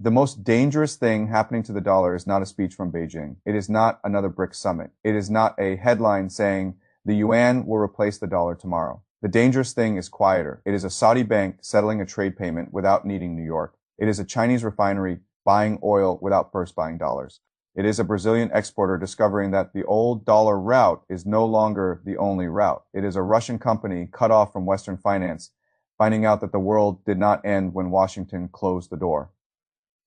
The most dangerous thing happening to the dollar is not a speech from Beijing. It is not another BRICS summit. It is not a headline saying the yuan will replace the dollar tomorrow. The dangerous thing is quieter. It is a Saudi bank settling a trade payment without needing New York. It is a Chinese refinery buying oil without first buying dollars. It is a Brazilian exporter discovering that the old dollar route is no longer the only route. It is a Russian company cut off from Western finance, finding out that the world did not end when Washington closed the door.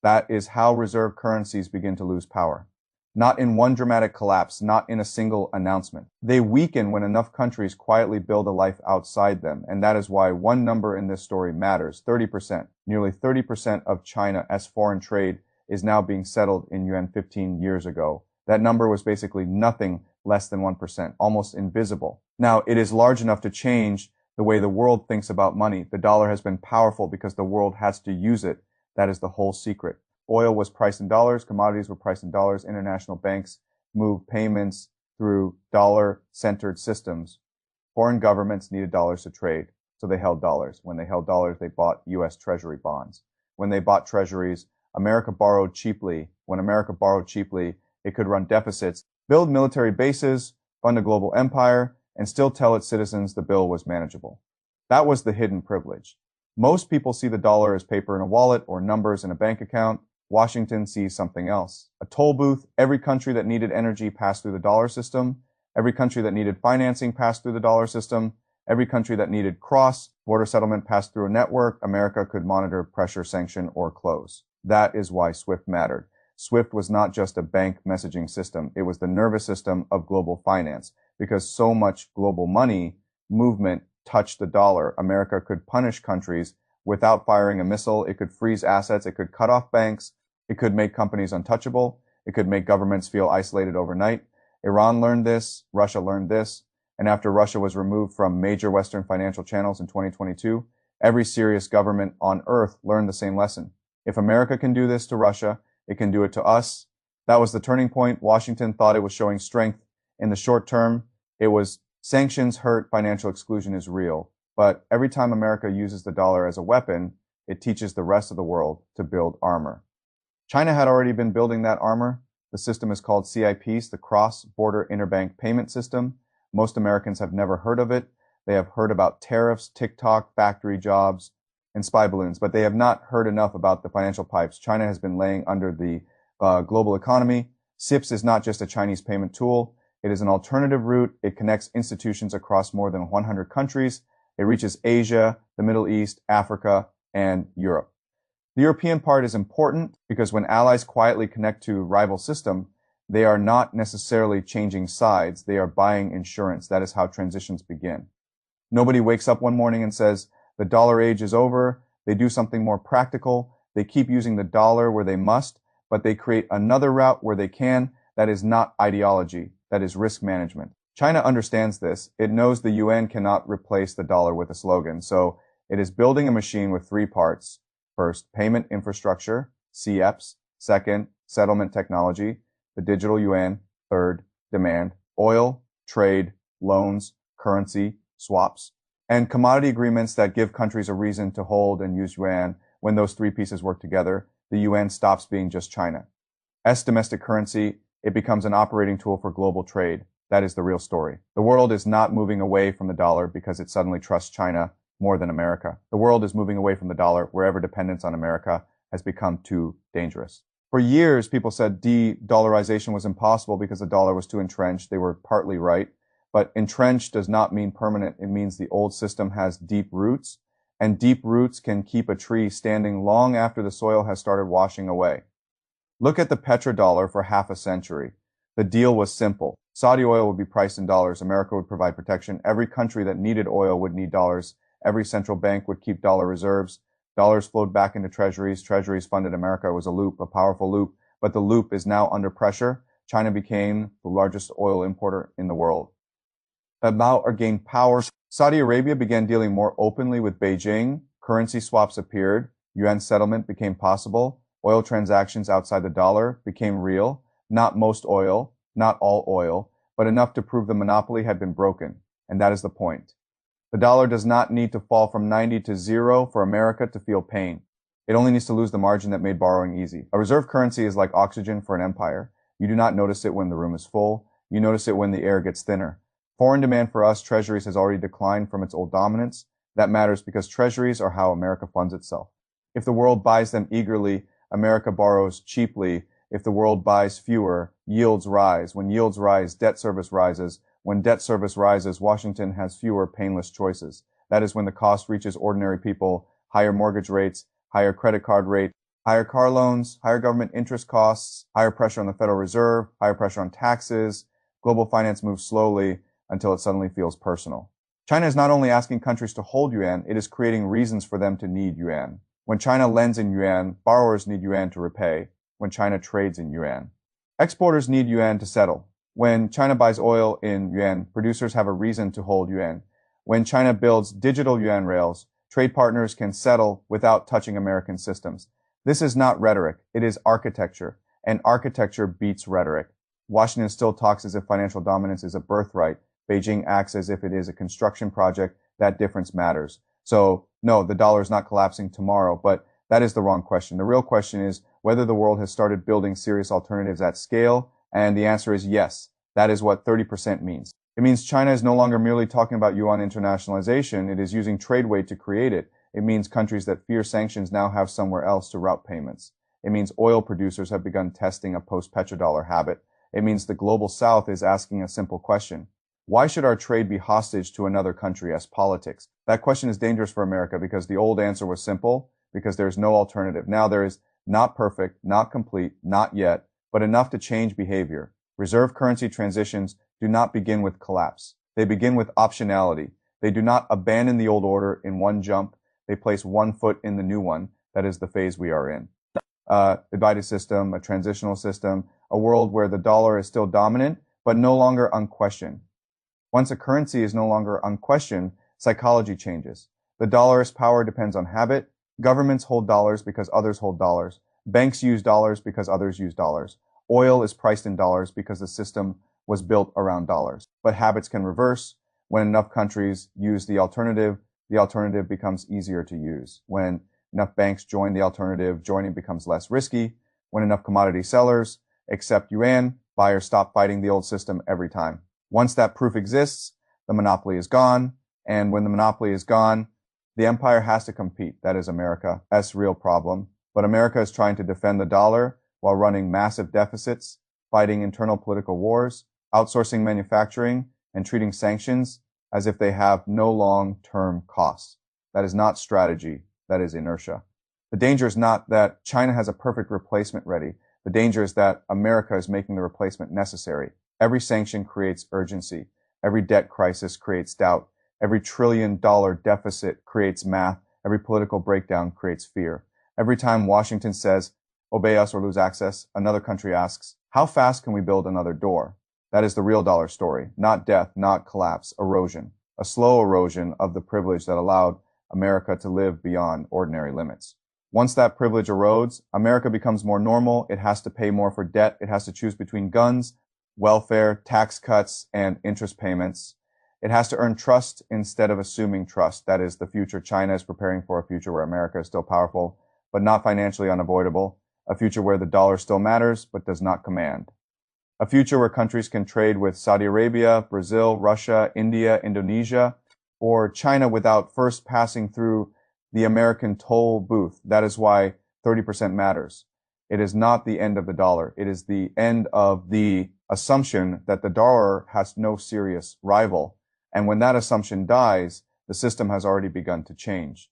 That is how reserve currencies begin to lose power. Not in one dramatic collapse, not in a single announcement. They weaken when enough countries quietly build a life outside them, and that is why one number in this story matters, 30%. Nearly 30% of China's foreign trade is now being settled in yuan 15 years ago. That number was basically nothing less than 1%, almost invisible. Now, it is large enough to change the way the world thinks about money. The dollar has been powerful because the world has to use it. That is the whole secret. Oil was priced in dollars, commodities were priced in dollars, international banks moved payments through dollar-centered systems. Foreign governments needed dollars to trade, so they held dollars. When they held dollars, they bought U.S. Treasury bonds. When they bought treasuries, America borrowed cheaply. When America borrowed cheaply, it could run deficits, build military bases, fund a global empire, and still tell its citizens the bill was manageable. That was the hidden privilege. Most people see the dollar as paper in a wallet or numbers in a bank account. Washington sees something else. A toll booth. Every country that needed energy passed through the dollar system. Every country that needed financing passed through the dollar system. Every country that needed cross-border settlement passed through a network. America could monitor, pressure, sanction, or close. That is why SWIFT mattered. SWIFT was not just a bank messaging system. It was the nervous system of global finance. Because so much global money movement touched the dollar, America could punish countries without firing a missile. It could freeze assets. It could cut off banks. It could make companies untouchable. It could make governments feel isolated overnight. Iran learned this. Russia learned this. And after Russia was removed from major Western financial channels in 2022, every serious government on earth learned the same lesson. If America can do this to Russia, it can do it to us. That was the turning point. Washington thought it was showing strength in the short term. It was sanctions hurt, financial exclusion is real. But every time America uses the dollar as a weapon, it teaches the rest of the world to build armor. China had already been building that armor. The system is called CIPS, the Cross-Border Interbank Payment System. Most Americans have never heard of it. They have heard about tariffs, TikTok, factory jobs, and spy balloons, but they have not heard enough about the financial pipes China has been laying under the global economy. CIPS is not just a Chinese payment tool. It is an alternative route. It connects institutions across more than 100 countries. It reaches Asia, the Middle East, Africa, and Europe. The European part is important because when allies quietly connect to rival system, they are not necessarily changing sides. They are buying insurance. That is how transitions begin. Nobody wakes up one morning and says, the dollar age is over. They do something more practical. They keep using the dollar where they must, but they create another route where they can. That is not ideology. That is risk management. China understands this. It knows the yuan cannot replace the dollar with a slogan. So it is building a machine with three parts. First, payment infrastructure, CIPS. Second, settlement technology, the digital yuan. Third, demand, oil, trade, loans, currency, swaps, and commodity agreements that give countries a reason to hold and use yuan. When those three pieces work together, the yuan stops being just China. As domestic currency, it becomes an operating tool for global trade. That is the real story. The world is not moving away from the dollar because it suddenly trusts China more than America. The world is moving away from the dollar wherever dependence on America has become too dangerous. For years, people said de-dollarization was impossible because the dollar was too entrenched. They were partly right. But entrenched does not mean permanent. It means the old system has deep roots, and deep roots can keep a tree standing long after the soil has started washing away. Look at the petrodollar for half a century. The deal was simple. Saudi oil would be priced in dollars. America would provide protection. Every country that needed oil would need dollars. Every central bank would keep dollar reserves. Dollars flowed back into treasuries. Treasuries funded America. It was a loop, a powerful loop. But the loop is now under pressure. China became the largest oil importer in the world. About or gained power. Saudi Arabia began dealing more openly with Beijing. Currency swaps appeared. Yuan settlement became possible. Oil transactions outside the dollar became real. Not most oil, not all oil, but enough to prove the monopoly had been broken. And that is the point. The dollar does not need to fall from 90 to 0 for America to feel pain. It only needs to lose the margin that made borrowing easy. A reserve currency is like oxygen for an empire. You do not notice it when the room is full. You notice it when the air gets thinner. Foreign demand for us treasuries has already declined from its old dominance. That matters because treasuries are how America funds itself. If the world buys them eagerly, America borrows cheaply. If the world buys fewer, yields rise. When yields rise, debt service rises. When debt service rises, Washington has fewer painless choices. That is when the cost reaches ordinary people, higher mortgage rates, higher credit card rate, higher car loans, higher government interest costs, higher pressure on the Federal Reserve, higher pressure on taxes. Global finance moves slowly until it suddenly feels personal. China is not only asking countries to hold yuan, it is creating reasons for them to need yuan. When China lends in yuan, borrowers need yuan to repay. When China trades in yuan, exporters need yuan to settle. When China buys oil in yuan, producers have a reason to hold yuan. When China builds digital yuan rails, trade partners can settle without touching American systems. This is not rhetoric, it is architecture, and architecture beats rhetoric. Washington still talks as if financial dominance is a birthright. Beijing acts as if it is a construction project. That difference matters. So, no, the dollar is not collapsing tomorrow, but that is the wrong question. The real question is whether the world has started building serious alternatives at scale, and the answer is yes. That is what 30% means. It means China is no longer merely talking about yuan internationalization, it is using trade weight to create it. It means countries that fear sanctions now have somewhere else to route payments. It means oil producers have begun testing a post-petrodollar habit. It means the global south is asking a simple question. Why should our trade be hostage to another country as politics? That question is dangerous for America because the old answer was simple, because there is no alternative. Now there is not perfect, not complete, not yet, but enough to change behavior. Reserve currency transitions do not begin with collapse. They begin with optionality. They do not abandon the old order in one jump. They place one foot in the new one. That is the phase we are in. A divided system, a transitional system, a world where the dollar is still dominant, but no longer unquestioned. Once a currency is no longer unquestioned, psychology changes. The dollar's power depends on habit. Governments hold dollars because others hold dollars. Banks use dollars because others use dollars. Oil is priced in dollars because the system was built around dollars. But habits can reverse. When enough countries use the alternative becomes easier to use. When enough banks join the alternative, joining becomes less risky. When enough commodity sellers accept yuan, buyers stop fighting the old system every time. Once that proof exists, the monopoly is gone. And when the monopoly is gone, the empire has to compete. That is America's real problem. But America is trying to defend the dollar while running massive deficits, fighting internal political wars, outsourcing manufacturing, and treating sanctions as if they have no long-term costs. That is not strategy. That is inertia. The danger is not that China has a perfect replacement ready. The danger is that America is making the replacement necessary. Every sanction creates urgency. Every debt crisis creates doubt. Every trillion-dollar deficit creates math. Every political breakdown creates fear. Every time Washington says, obey us or lose access, another country asks, how fast can we build another door? That is the real dollar story. Not death, not collapse, erosion. A slow erosion of the privilege that allowed America to live beyond ordinary limits. Once that privilege erodes, America becomes more normal. It has to pay more for debt. It has to choose between guns, welfare, tax cuts, and interest payments. It has to earn trust instead of assuming trust. That is the future China is preparing for, a future where America is still powerful, but not financially unavoidable. A future where the dollar still matters, but does not command. A future where countries can trade with Saudi Arabia, Brazil, Russia, India, Indonesia, or China without first passing through the American toll booth. That is why 30% matters. It is not the end of the dollar. It is the end of the assumption that the dollar has no serious rival. And when that assumption dies, the system has already begun to change.